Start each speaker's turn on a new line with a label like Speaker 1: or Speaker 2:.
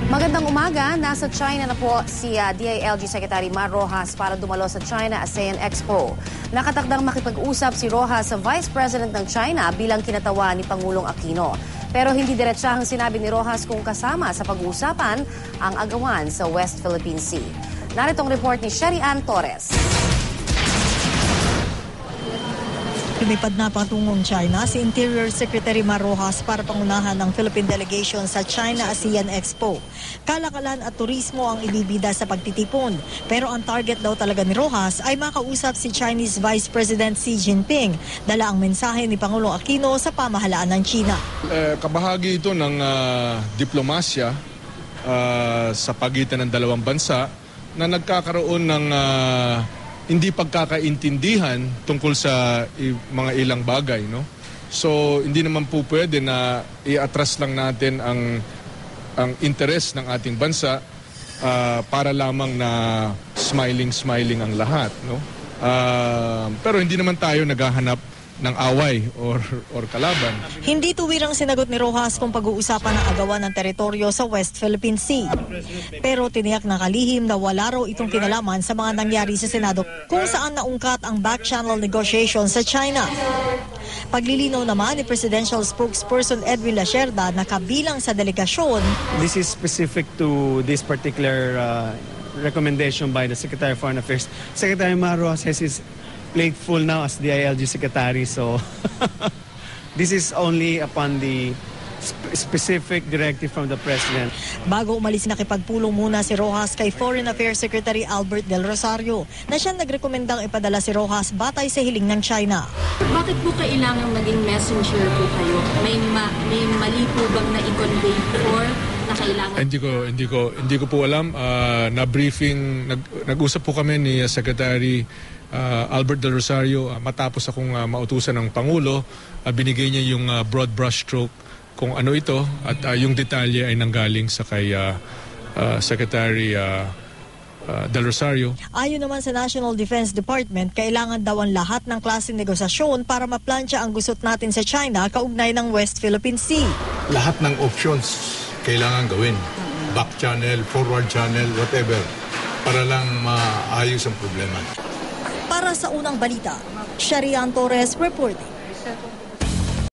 Speaker 1: Magandang umaga. Nasa China na po si DILG Secretary Mar Rojas para dumalo sa China ASEAN Expo. Nakatakdang makipag-usap si Rojas sa Vice President ng China bilang kinatawa ni Pangulong Aquino. Pero hindi diretsahang sinabi ni Rojas kung kasama sa pag-uusapan ang agawan sa West Philippine Sea. Naritong report ni Sherry Ann Torres.
Speaker 2: Lumipad na patungong China si Interior Secretary Mar Rojas para pangunahan ng Philippine delegation sa China ASEAN Expo. Kalakalan at turismo ang ibibida sa pagtitipon. Pero ang target daw talaga ni Rojas ay makausap si Chinese Vice President Xi Jinping. Dala ang mensahe ni Pangulong Aquino sa pamahalaan ng China.
Speaker 3: Kabahagi ito ng diplomasya sa pagitan ng dalawang bansa na nagkakaroon ng hindi pagkakaintindihan tungkol sa mga ilang bagay, no? So hindi naman po pwede na i-atras lang natin ang interes ng ating bansa para lamang na smiling ang lahat, no? Pero hindi naman tayo naghahanap ng away or kalaban.
Speaker 2: Hindi tuwirang sinagot ni Rojas kung pag-uusapan ng agawan ng teritoryo sa West Philippine Sea. Pero tiniyak na kalihim na wala raw itong kinalaman sa mga nangyari sa Senado kung saan naungkat ang back-channel negotiation sa China. Paglilinaw naman ni Presidential Spokesperson Edwin Lacerda na kabilang sa delegasyon.
Speaker 4: This is specific to this particular recommendation by the Secretary of Foreign Affairs. Secretary Mar Rojas has his plate full now as DILG Secretary, so this is only upon the specific directive from the President.
Speaker 2: Bago umalis, nakipagpulong muna si Rojas kay Foreign Affairs Secretary Albert Del Rosario na siya nagrekomendang ipadala si Rojas batay sa hiling ng China.
Speaker 5: Bakit po kailangan maging messenger po kayo? May mali po bang na-i-convey before na kailangan?
Speaker 3: Hindi ko po alam. Nag-usap po kami ni Secretary Albert Del Rosario matapos akong mautusan ng Pangulo. Binigay niya yung broad brush stroke kung ano ito at yung detalye ay nanggaling sa kay Secretary Del Rosario.
Speaker 2: Ayon naman sa National Defense Department, kailangan daw ang lahat ng klaseng negosasyon para maplansya ang gusot natin sa China kaugnay ng West Philippine Sea.
Speaker 6: Lahat ng options kailangan gawin. Back channel, forward channel, whatever, para lang maayos ang problema.
Speaker 2: Para sa unang balita, Sherry Ann Torres reporting.